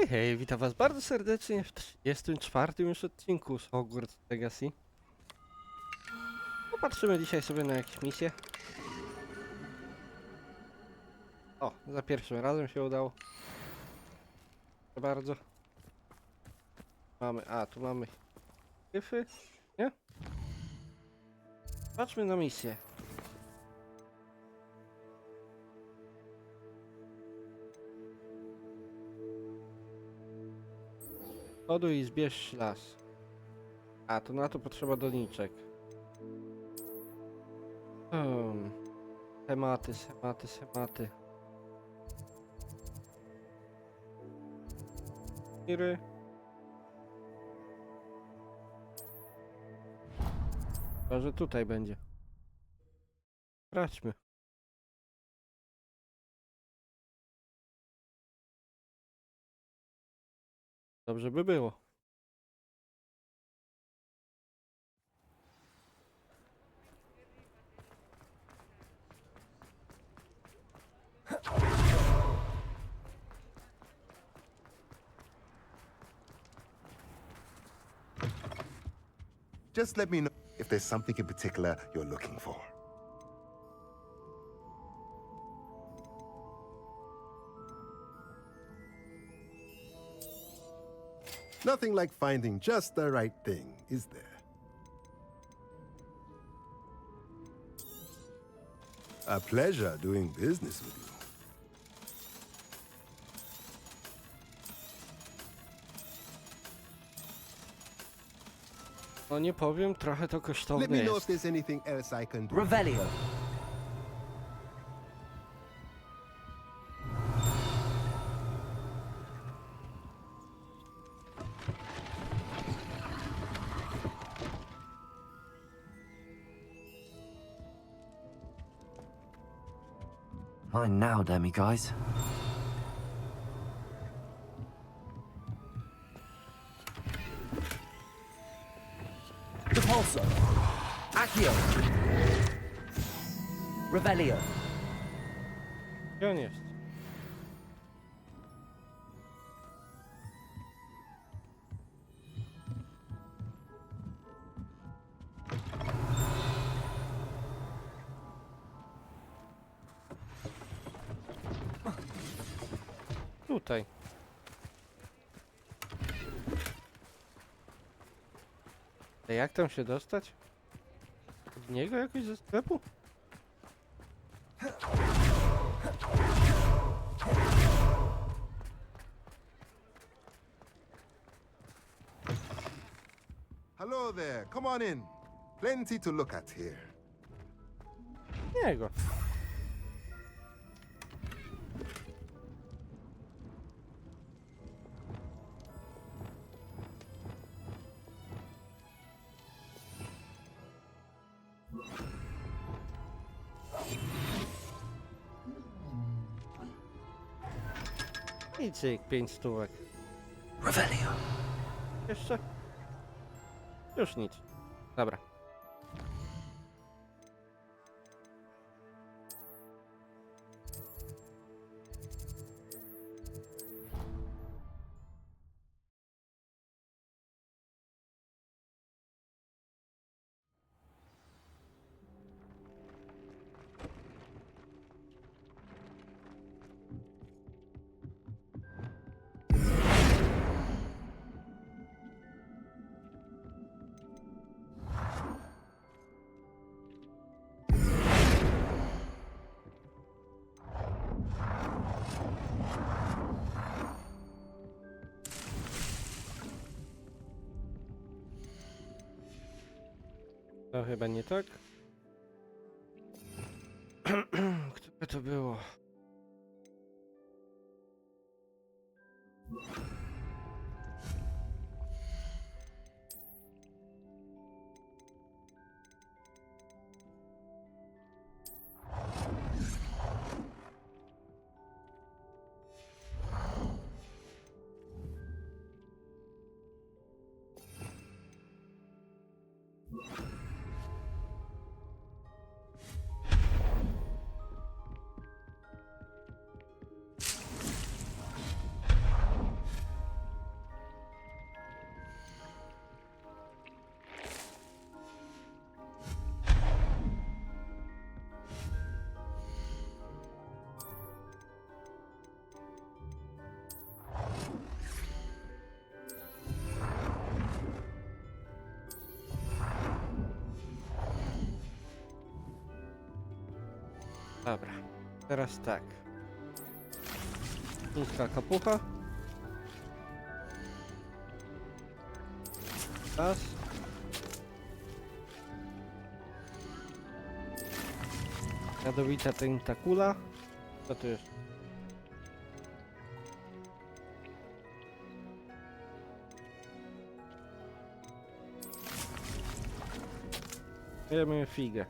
Hej, hej, witam was bardzo serdecznie w 34. już odcinku z Hogwarts Legacy. Popatrzymy dzisiaj sobie na jakieś misje. O, za pierwszym razem się udało. Proszę bardzo. Tu mamy gryfy, nie? Patrzmy na misję. Poduj i zbierz las. To na to potrzeba doniczek. Schematy. Tiry. Chyba, że tutaj będzie. Sprawdźmy. Dobrze by było. Just let me know if there's something in particular you're looking for. Nothing like finding just the right thing, is there? A pleasure doing business with you. No nie powiem, trochę to Let kosztowne me know if jest. there's anything else I can do. Revelio. Mine now, demi guys. Repulsor. Accio. Revelio. Gdzie on jest? Tutaj. A jak tam się dostać? Od niego jakoś ze sklepu? Hello there, come on in. Plenty to look at here. Niego. I cyk, 5 stówek. Revelio. Jeszcze? Już nic. Dobra. To chyba nie tak. Które to było? Dobra, teraz tak. Chińska kapucha. Raz. Jadowita tentakula. Co tu jest? Jemy figę.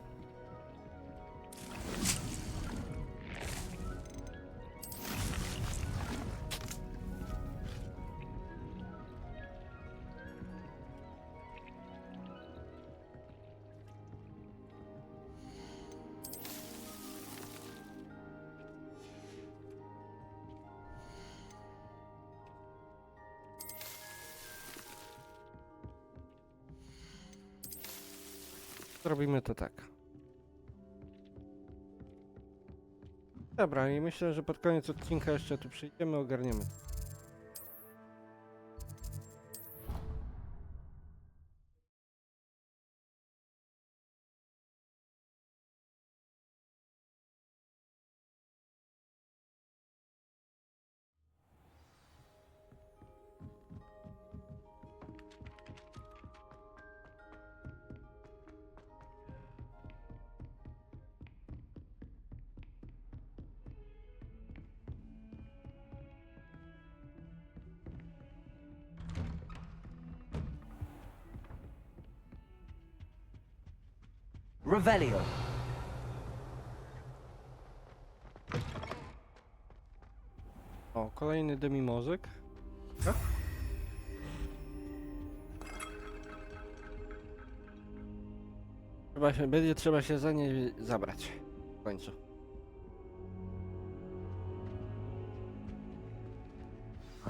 Zrobimy to tak. Dobra, i myślę, że pod koniec odcinka jeszcze tu przyjdziemy, ogarniemy. Revelio. O, kolejny demimozek. Tak? Będzie trzeba się za nie zabrać. W końcu.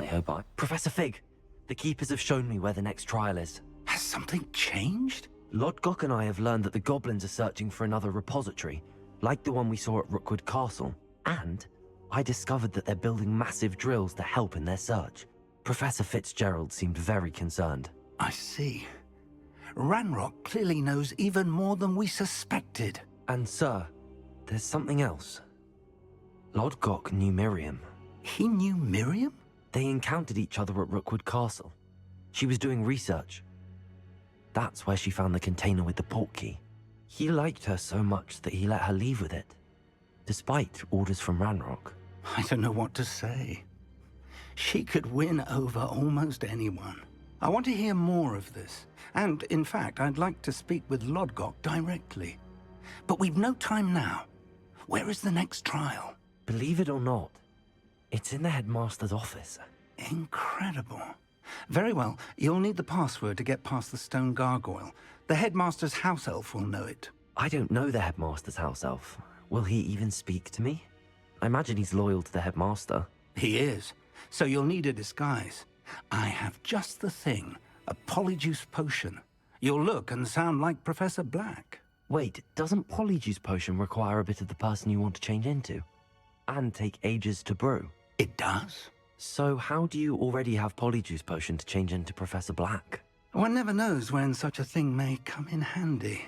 I hope Professor Fig, the keepers have shown me where the next trial is. Has something changed? Lodgok and I have learned that the goblins are searching for another repository, like the one we saw at Rookwood Castle. And I discovered that they're building massive drills to help in their search. Professor Fitzgerald seemed very concerned. I see. Ranrock clearly knows even more than we suspected. And sir, there's something else. Lodgok knew Miriam. He knew Miriam? They encountered each other at Rookwood Castle. She was doing research. That's where she found the container with the portkey. He liked her so much that he let her leave with it, despite orders from Ranrock. I don't know what to say. She could win over almost anyone. I want to hear more of this. And, in fact, I'd like to speak with Lodgok directly. But we've no time now. Where is the next trial? Believe it or not, it's in the headmaster's office. Incredible. Very well, you'll need the password to get past the stone gargoyle. The headmaster's house elf will know it. I don't know the headmaster's house elf. Will he even speak to me? I imagine he's loyal to the headmaster. He is. So you'll need a disguise. I have just the thing. A polyjuice potion. You'll look and sound like Professor Black. Wait, doesn't Polyjuice Potion require a bit of the person you want to change into? And take ages to brew? It does? So how do you already have Polyjuice Potion to change into Professor Black? One never knows when such a thing may come in handy.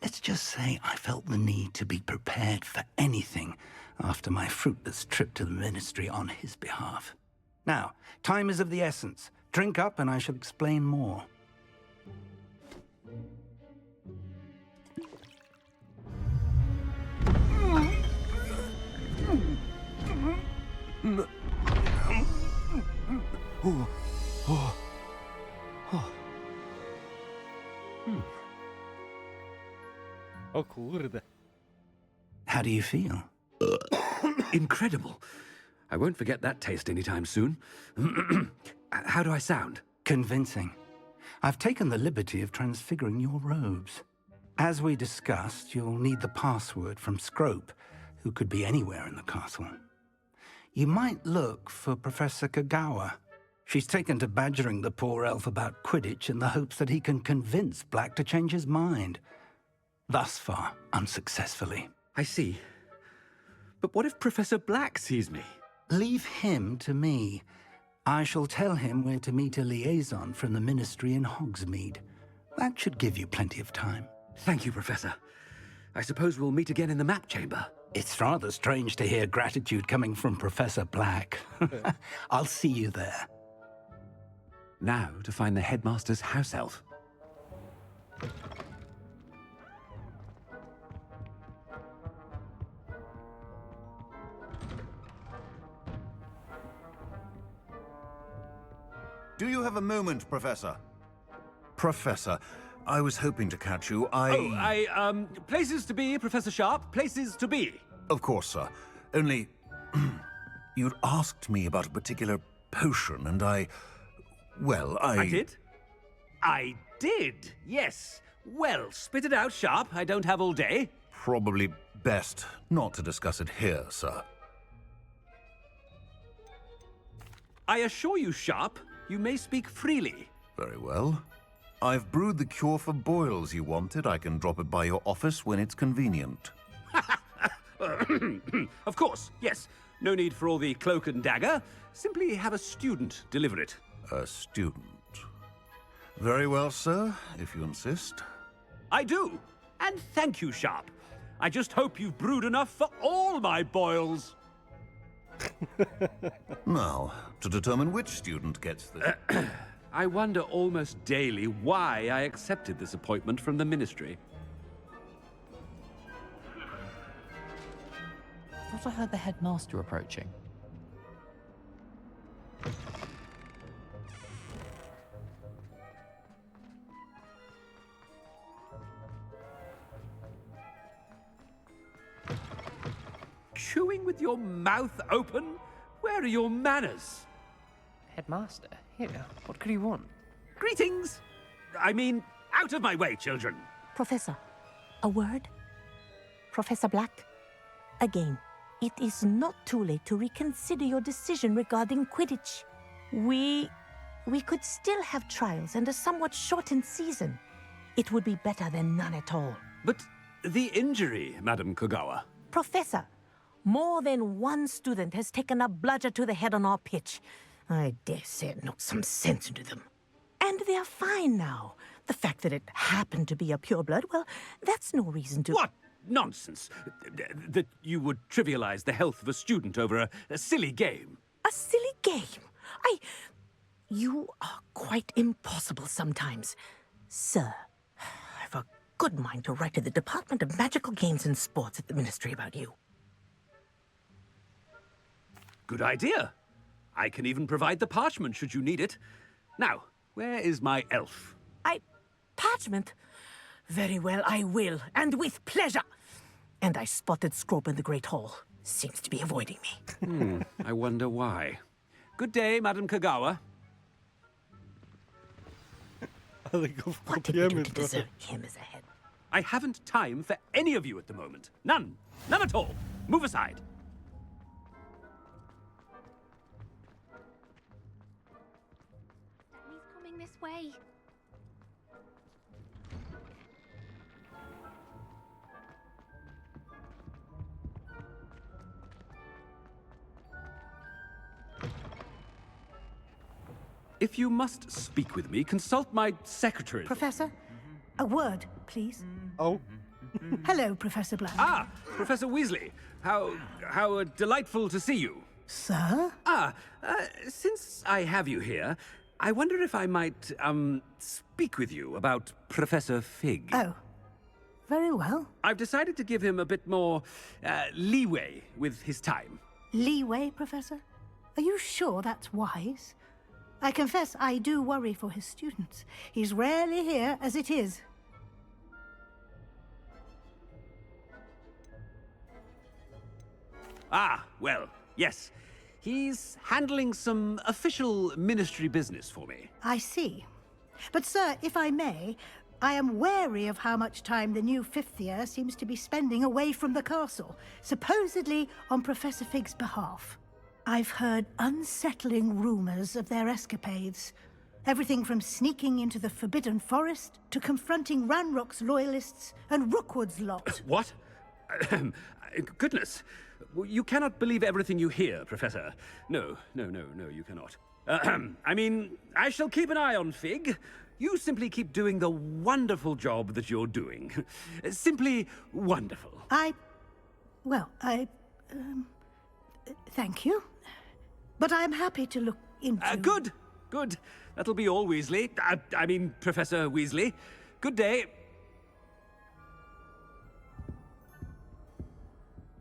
Let's just say I felt the need to be prepared for anything after my fruitless trip to the ministry on his behalf. Now, time is of the essence. Drink up and I shall explain more. O kurde. How do you feel? Incredible. I won't forget that taste anytime soon. How do I sound? Convincing. I've taken the liberty of transfiguring your robes. As we discussed, you'll need the password from Scrope, who could be anywhere in the castle. You might look for Professor Kagawa. She's taken to badgering the poor elf about Quidditch in the hopes that he can convince Black to change his mind. Thus far, unsuccessfully. I see. But what if Professor Black sees me? Leave him to me. I shall tell him where to meet a liaison from the ministry in Hogsmeade. That should give you plenty of time. Thank you, Professor. I suppose we'll meet again in the map chamber. It's rather strange to hear gratitude coming from Professor Black. I'll see you there. Now to find the headmaster's house elf. Do you have a moment, Professor? Professor, I was hoping to catch you. Places to be, Professor Sharp, places to be. Of course, sir. Only... you'd asked me about a particular potion, and well, I did? I did, yes. Well, spit it out, Sharp. I don't have all day. Probably best not to discuss it here, sir. I assure you, Sharp, you may speak freely. Very well. I've brewed the cure for boils you wanted. I can drop it by your office when it's convenient. Of course, yes. No need for all the cloak and dagger. Simply have a student deliver it. A student. Very well, sir, if you insist. I do. And thank you, Sharp. I just hope you've brewed enough for all my boils. Now, to determine which student gets this... I wonder almost daily why I accepted this appointment from the ministry. I thought I heard the headmaster approaching. Chewing with your mouth open? Where are your manners? Headmaster, here, what could he want? Greetings! I mean, out of my way, children. Professor, a word? Professor Black, again, it is not too late to reconsider your decision regarding Quidditch. We could still have trials and a somewhat shortened season. It would be better than none at all. But the injury, Madam Kogawa. Professor, more than one student has taken a bludger to the head on our pitch. I dare say it knocked some sense into them. And they're fine now. The fact that it happened to be a pureblood, well, that's no reason to... What nonsense! That you would trivialize the health of a student over a silly game. A silly game? You are quite impossible sometimes. Sir, I've a good mind to write to the Department of Magical Games and Sports at the Ministry about you. Good idea. I can even provide the parchment should you need it. Now, where is my elf? Parchment? Very well, I will, and with pleasure. And I spotted Scrope in the Great Hall. Seems to be avoiding me. I wonder why. Good day, Madam Kogawa. Ale go What did you do wkopiemy to trochę. deserve him as a head? I haven't time for any of you at the moment. None. None at all. Move aside. He's coming this way. If you must speak with me, consult my secretary. Professor, a word, please. Oh, Hello, Professor Black. Ah, Professor Weasley. How delightful to see you. Sir? Since I have you here, I wonder if I might, speak with you about Professor Fig. Oh, very well. I've decided to give him a bit more, leeway with his time. Leeway, Professor? Are you sure that's wise? I confess I do worry for his students. He's rarely here as it is. Ah, well, yes. He's handling some official ministry business for me. I see. But, sir, if I may, I am wary of how much time the new fifth year seems to be spending away from the castle, supposedly on Professor Fig's behalf. I've heard unsettling rumors of their escapades. Everything from sneaking into the Forbidden Forest to confronting Ranrock's loyalists and Rookwood's lot. What? Goodness. You cannot believe everything you hear, Professor. No, you cannot. I mean, I shall keep an eye on Fig. You simply keep doing the wonderful job that you're doing. Simply wonderful. Well, thank you. But I am happy to look into... Good, good. That'll be all, Weasley. I mean, Professor Weasley. Good day.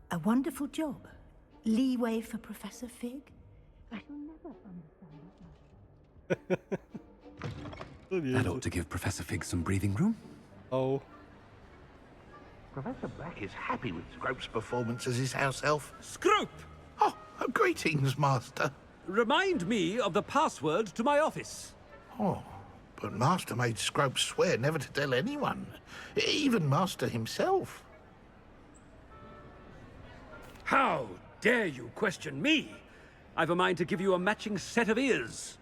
A wonderful job. Leeway for Professor Fig. I shall never understand that. That ought to give Professor Fig some breathing room. Oh. Professor Black is happy with Scrope's performance as his house elf. Scrope! Oh, greetings, Master. Remind me of the password to my office. Oh, but Master made Scrope swear never to tell anyone, even Master himself. How dare you question me? I've a mind to give you a matching set of ears.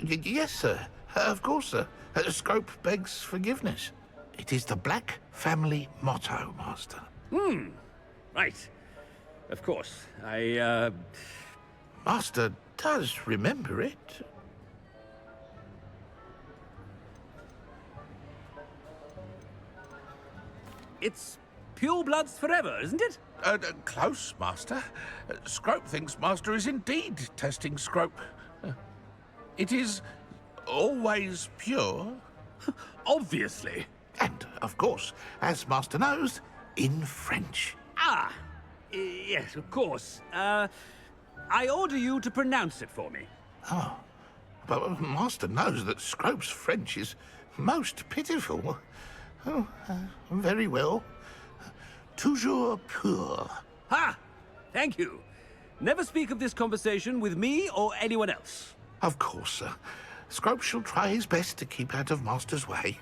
Yes, sir. Of course, sir. Scrope begs forgiveness. It is the Black family motto, Master. Right. Of course. Master does remember it. It's pure bloods forever, isn't it? Close, Master. Scrope thinks Master is indeed testing Scrope. It is always pure. Obviously. And, of course, as Master knows, in French. Yes, of course. I order you to pronounce it for me. Oh, but Master knows that Scrope's French is most pitiful. Oh, very well. Toujours pur. Ha! Thank you. Never speak of this conversation with me or anyone else. Of course, sir. Scrope shall try his best to keep out of Master's way.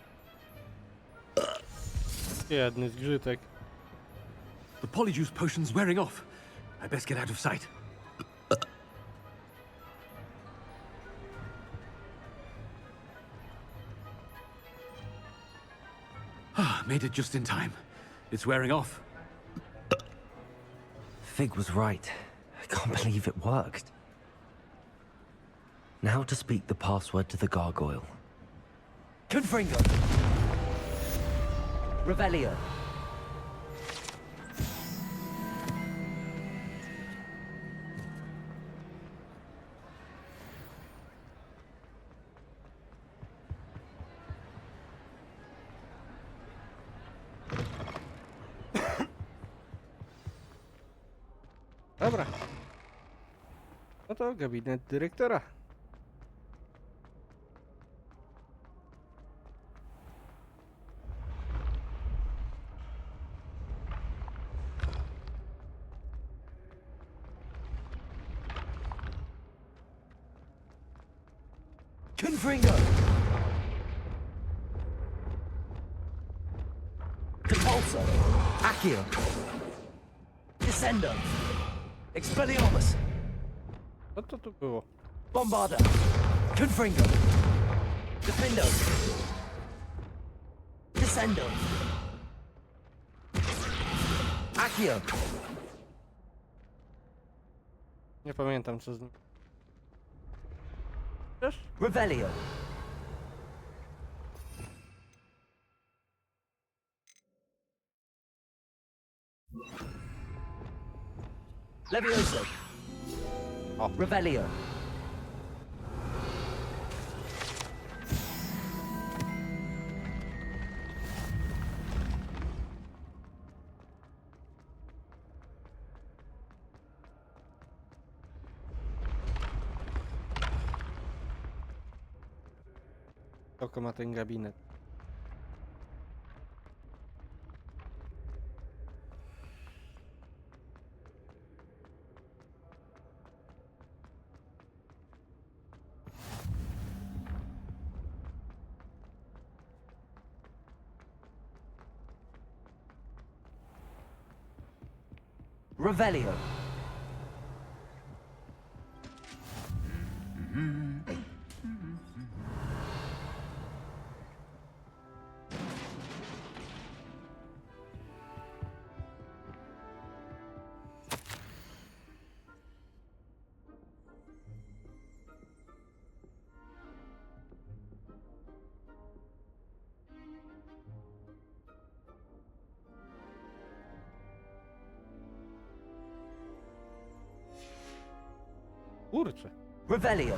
Jedny zgrzytek. The polyjuice potion's wearing off. I best get out of sight. Made it just in time. It's wearing off. Fig was right. I can't believe it worked. Now to speak the password to the gargoyle. Confringo. Revelio. Dobra. No to gabinet dyrektora. Confringo. Compulso. Accio. Descendo. Expelliarmus. Co to tu było? Bombarda. Confringo. Defendo. Descendo. Accio. Nie pamiętam co z nim. Wiesz? Revelio. Levioso. O. Revelio. Oko ma ten gabinet. Revelio. Kurczę, Revelio.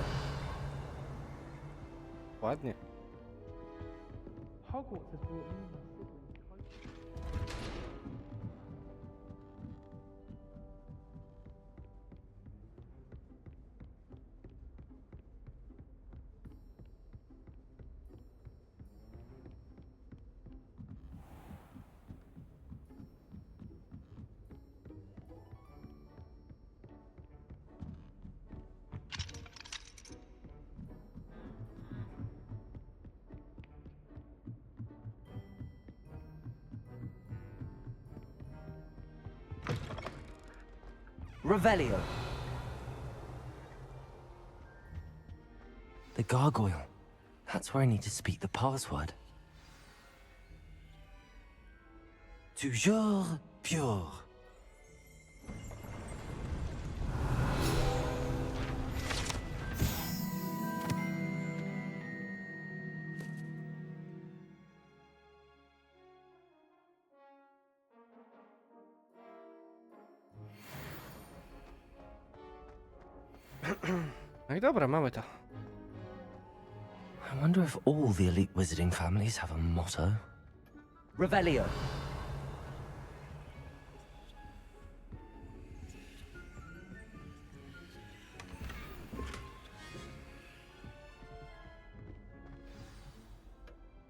ładnie. Revelio. The gargoyle. That's where I need to speak the password. Toujours pure. No i dobra, mamy to. I wonder if all the elite wizarding families have a motto. Revelio.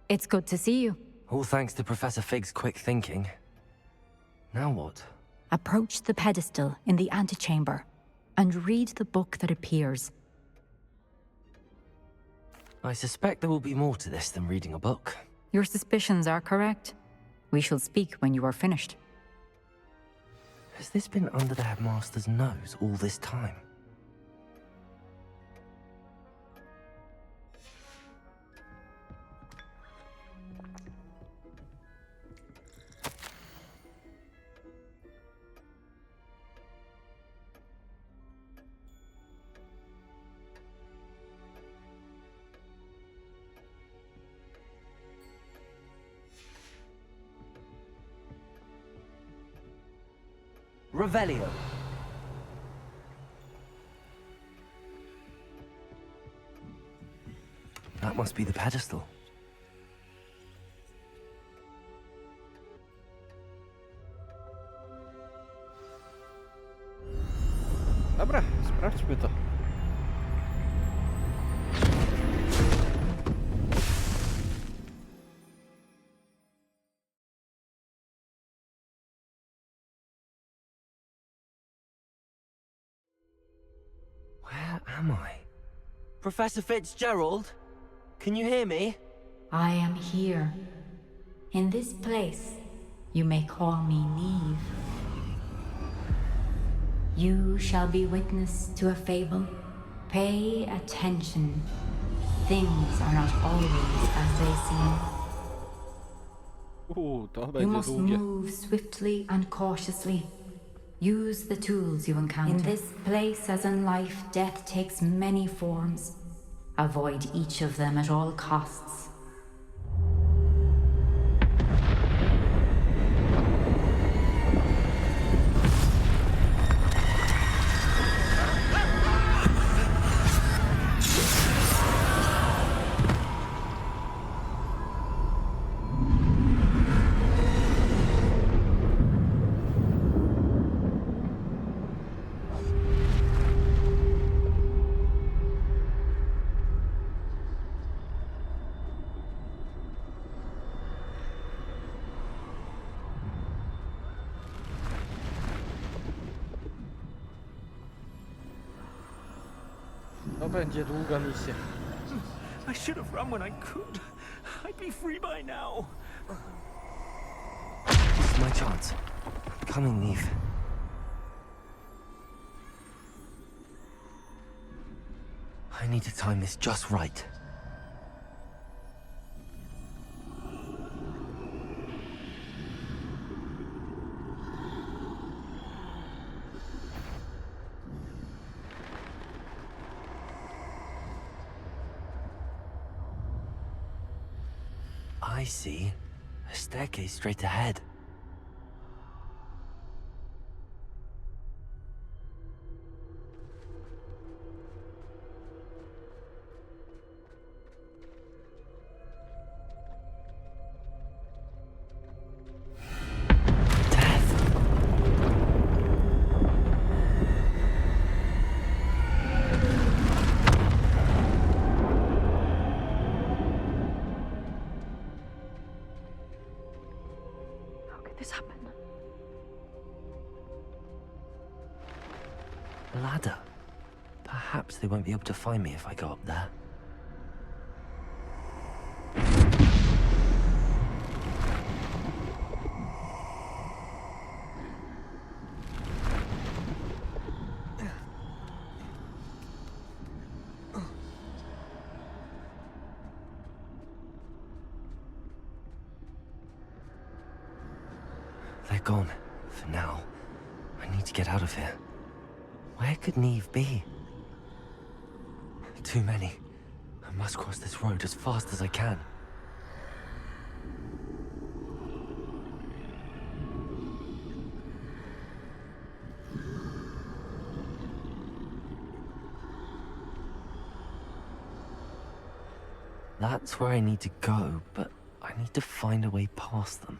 It's good to see you. All thanks to Professor Fig's quick thinking. Now what? Approach the pedestal in the antechamber and read the book that appears. I suspect there will be more to this than reading a book. Your suspicions are correct. We shall speak when you are finished. Has this been under the headmaster's nose all this time? Revelio. That must be the pedestal. Dobra, sprawdźmy to. Where am I? Professor Fitzgerald? Can you hear me? I am here. In this place, you may call me Neve. You shall be witness to a fable. Pay attention. Things are not always as they seem. To You będzie must długie. move swiftly and cautiously. Use the tools you encounter. In this place, as in life, death takes many forms. Avoid each of them at all costs. To będzie długa misja. I should have run when I could. I'd be free by now. This is my chance. Coming, Neve. I need to time this just right. I see a staircase straight ahead. Perhaps they won't be able to find me if I go up there. They're gone, for now. I need to get out of here. Where could Neve be? Too many. I must cross this road as fast as I can. That's where I need to go, but I need to find a way past them.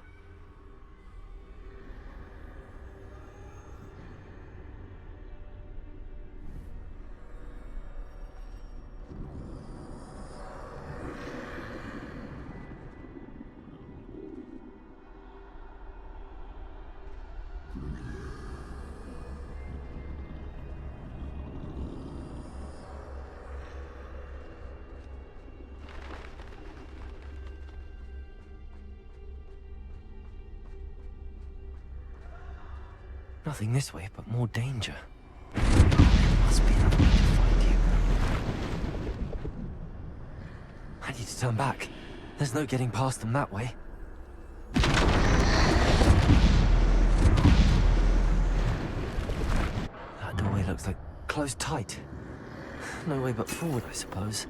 Nothing this way, but more danger. There must be another way to find you. I need to turn back. There's no getting past them that way. That doorway looks like closed tight. No way but forward, I suppose.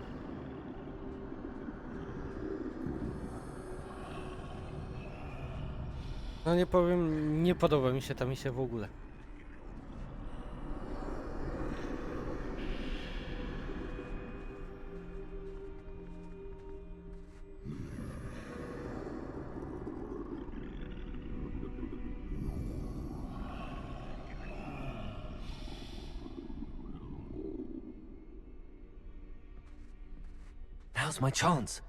No nie powiem, nie podoba mi się ta misja w ogóle. Now's my chance.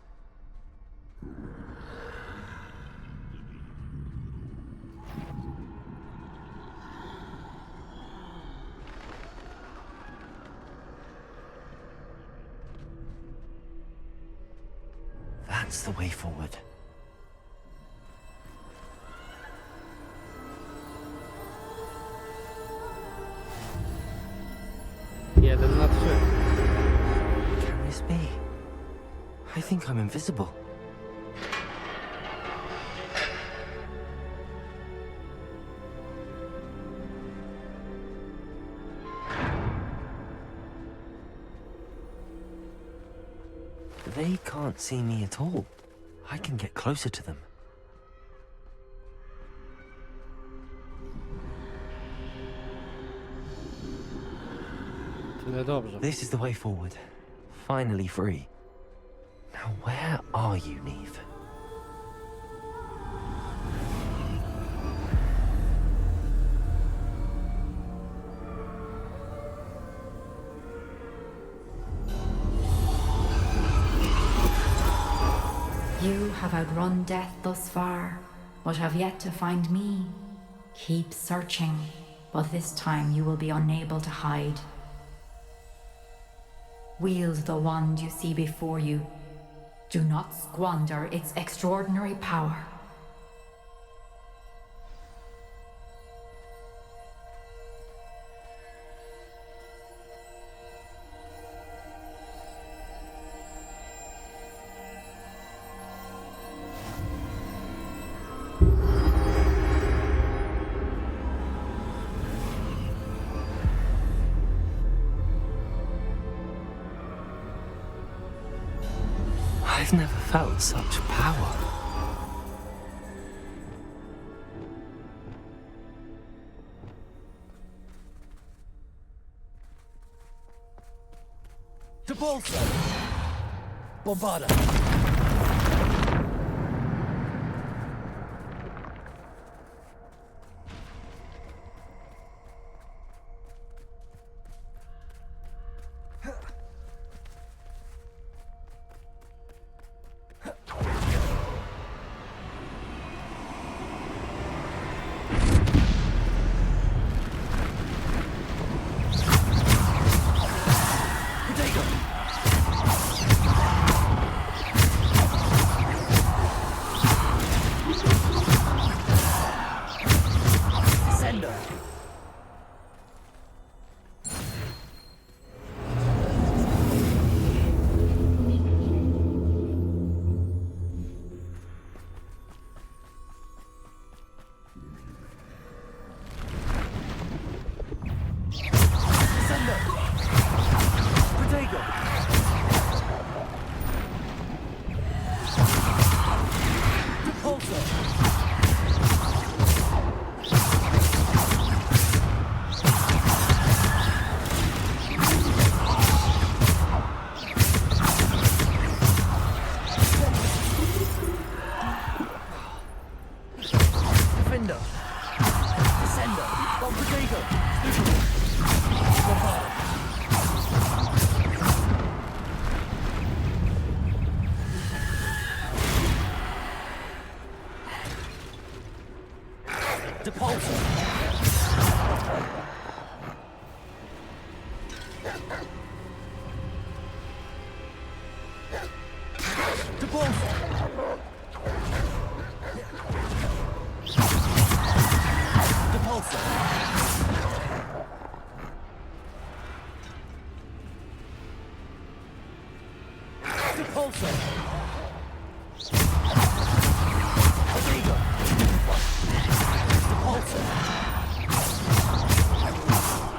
That's the way forward. Jeden na 3. Carries me. I think I'm invisible. They can't see me at all. I can get closer to them. Tyle dobrze. This is the way forward. Finally free. Now where are you, Neve? You have outrun death thus far, but have yet to find me. Keep searching, but this time you will be unable to hide. Wield the wand you see before you. Do not squander its extraordinary power. I've never felt such power. To bolster! Bombada! Repulsor. Repulsor. Repulsor. Repulsor. Amigo. Repulsor.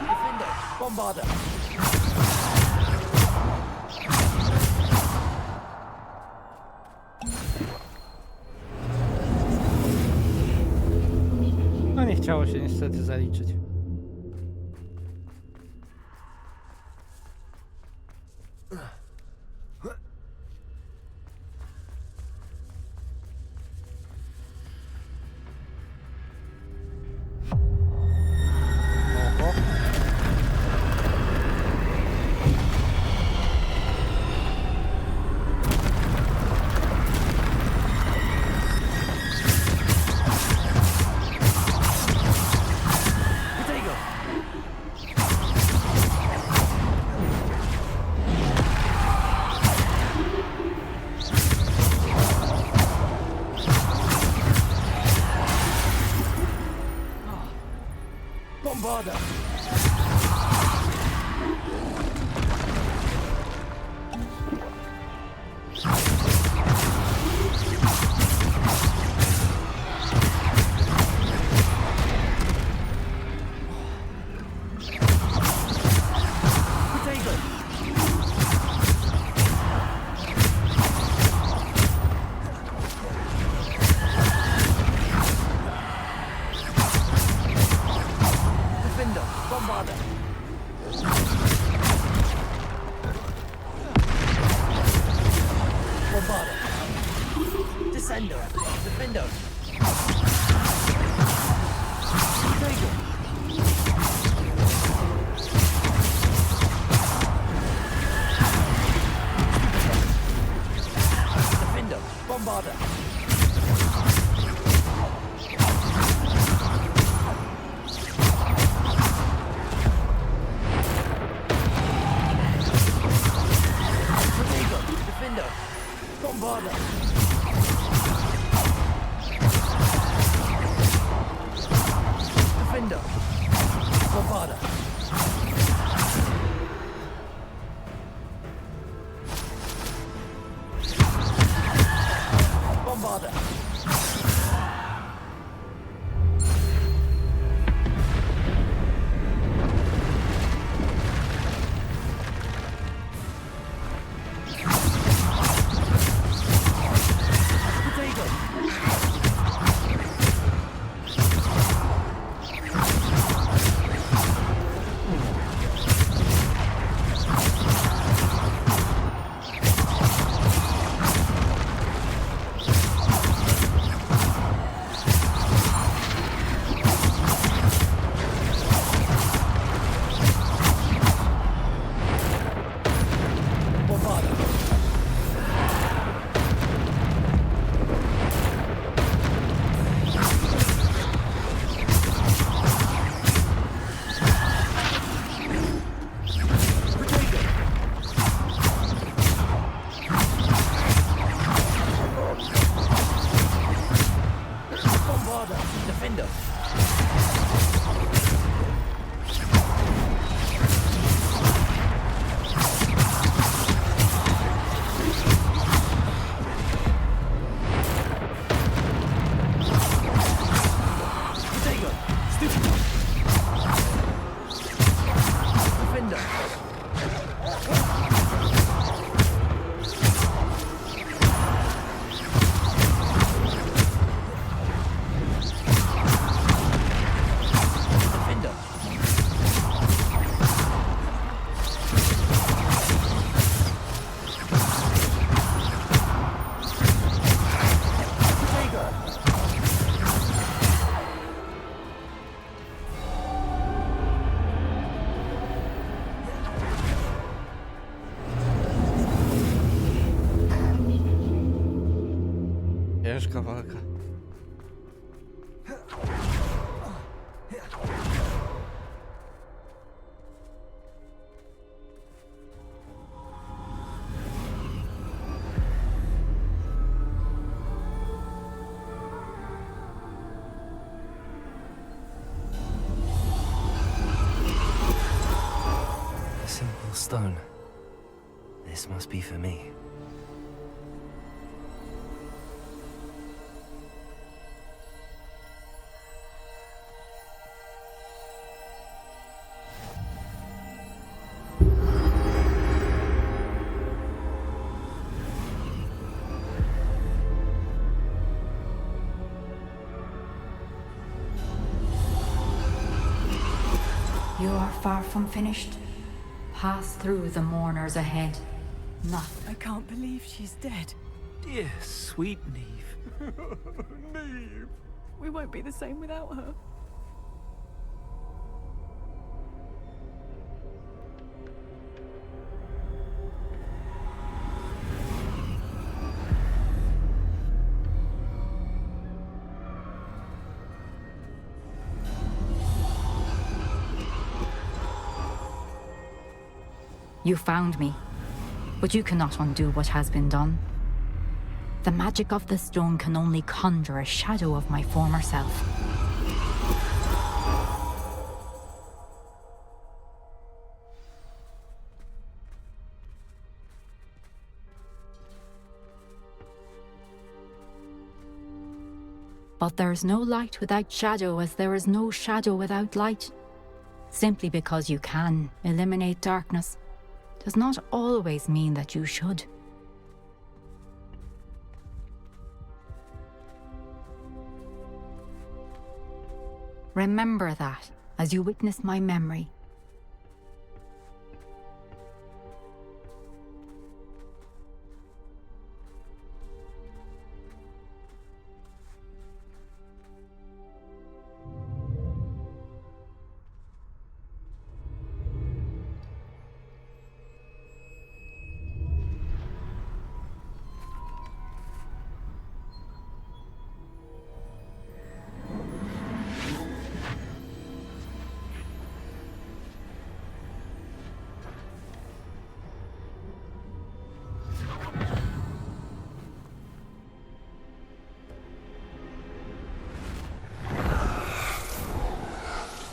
Defender. Bombarder. No nie chciało się niestety zaliczyć. Oho. Potato. Bombarder. Potato. Defender. Bombarder. Bombarder. Descender. Defender. Potato. Defender. Bombarder. Potato. Defender. Bombarder. Defender. Bombarder. Bombarder. Potato. Bombarder. Bombarder. Defender. Potato. Stupid. Defender. Defender. Ciężka walka. simple stone. This must be for me. You are far from finished. Pass through the mourners ahead. Nothing. I can't believe she's dead. Dear, sweet Neve. Neve. We won't be the same without her. You found me, but you cannot undo what has been done. The magic of the stone can only conjure a shadow of my former self. But there is no light without shadow, as there is no shadow without light. Simply because you can eliminate darkness does not always mean that you should. Remember that as you witness my memory.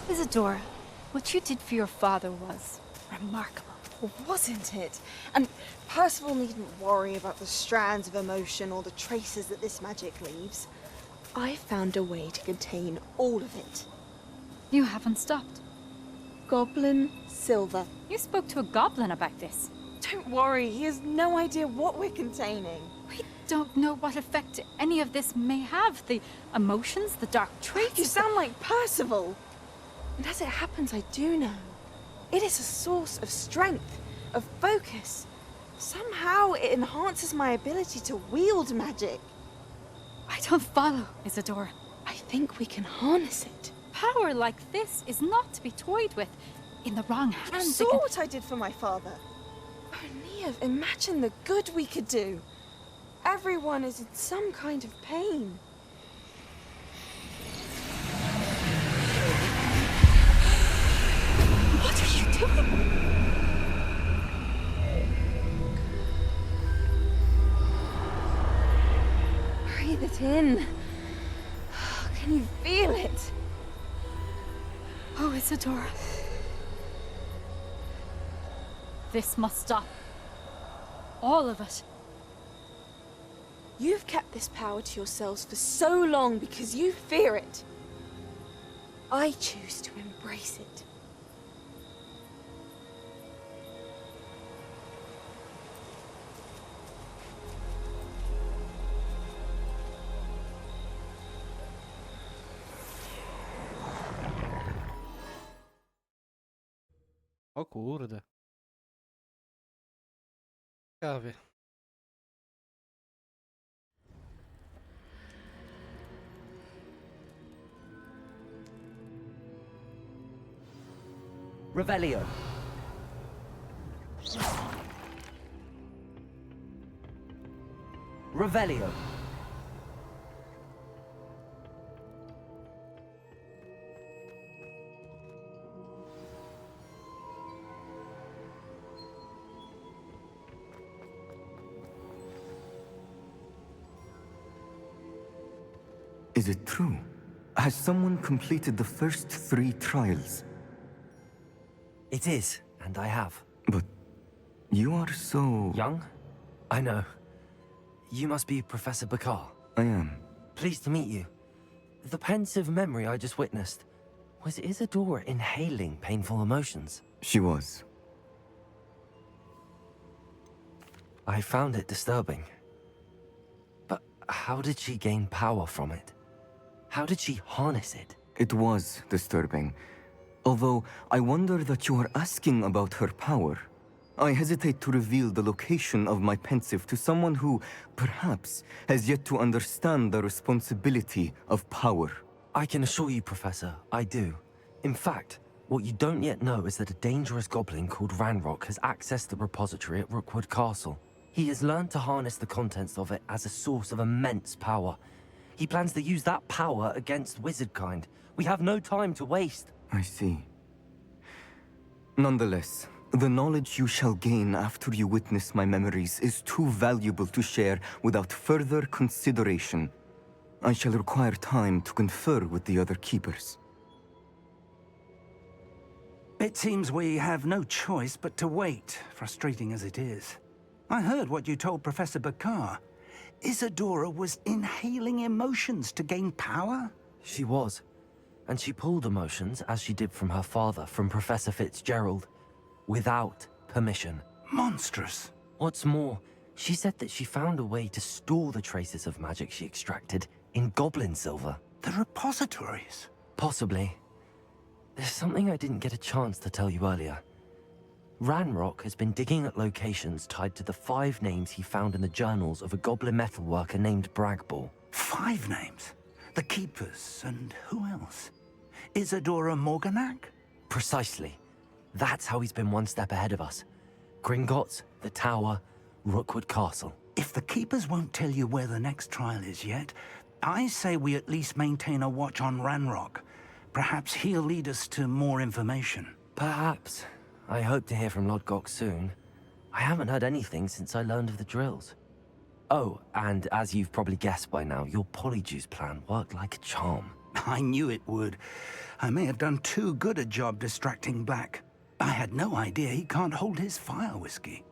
Isadora, what you did for your father was remarkable. Wasn't it? And Percival needn't worry about the strands of emotion or the traces that this magic leaves. I found a way to contain all of it. You haven't stopped. Goblin Silver. You spoke to a goblin about this. Don't worry, he has no idea what we're containing. We don't know what effect any of this may have. The emotions, the dark traits. You sound like Percival. And as it happens, I do know. It is a source of strength, of focus. Somehow it enhances my ability to wield magic. I don't follow, Isadora. I think we can harness it. Power like this is not to be toyed with. In the wrong hands. You saw what I did for my father. Oh, Neve, imagine the good we could do. Everyone is in some kind of pain. What are you doing? Breathe it in. Can you feel it? Oh, Isadora. This must stop. All of it. You've kept this power to yourselves for so long because you fear it. I choose to embrace it. O kurde. Ciekawie. Revelio. Revelio. Is it true? Has someone completed the first 3 trials? It is, and I have. But you are so... Young? I know. You must be Professor Bakar. I am. Pleased to meet you. The pensive memory I just witnessed. Was Isadora inhaling painful emotions? She was. I found it disturbing. But how did she gain power from it? How did she harness it? It was disturbing. Although, I wonder that you are asking about her power. I hesitate to reveal the location of my pensive to someone who, perhaps, has yet to understand the responsibility of power. I can assure you, Professor, I do. In fact, what you don't yet know is that a dangerous goblin called Ranrock has accessed the repository at Rookwood Castle. He has learned to harness the contents of it as a source of immense power. He plans to use that power against wizardkind. We have no time to waste. I see. Nonetheless, the knowledge you shall gain after you witness my memories is too valuable to share without further consideration. I shall require time to confer with the other keepers. It seems we have no choice but to wait, frustrating as it is. I heard what you told Professor Bakar. Isadora was inhaling emotions to gain power? She was. And she pulled emotions, as she did from her father, from Professor Fitzgerald, without permission. Monstrous. What's more, she said that she found a way to store the traces of magic she extracted in goblin silver. The repositories? Possibly. There's something I didn't get a chance to tell you earlier. Ranrock has been digging at locations tied to the 5 names he found in the journals of a goblin metalworker named Bragball. 5 names? The Keepers, and who else? Isadora Morganac? Precisely. That's how he's been one step ahead of us. Gringotts, the Tower, Rookwood Castle. If the Keepers won't tell you where the next trial is yet, I say we at least maintain a watch on Ranrock. Perhaps he'll lead us to more information. Perhaps. I hope to hear from Lodgok soon. I haven't heard anything since I learned of the drills. Oh, and as you've probably guessed by now, your polyjuice plan worked like a charm. I knew it would. I may have done too good a job distracting Black. I had no idea he can't hold his fire whiskey.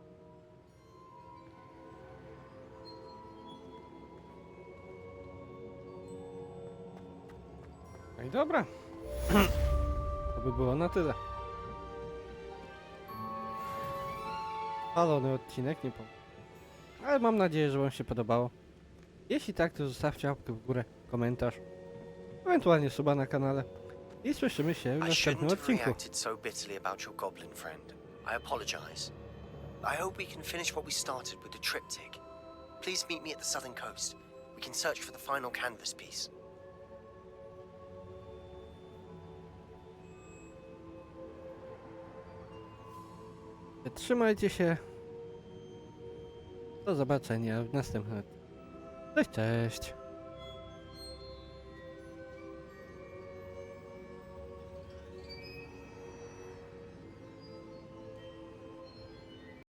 No i dobra. To by było na tyle. Palony odcinek, nie powiem. Ale mam nadzieję, że wam się podobało. Jeśli tak, to zostawcie łapkę w górę, komentarz, ewentualnie suba na kanale. I słyszymy się w następnym odcinku. So bitterly about your goblin friend. I apologize. I hope we can finish what we started with the triptych. Please meet me at the southern coast. We can search for the final canvas piece. Trzymajcie się. Do zobaczenia w następnym. Cześć, cześć.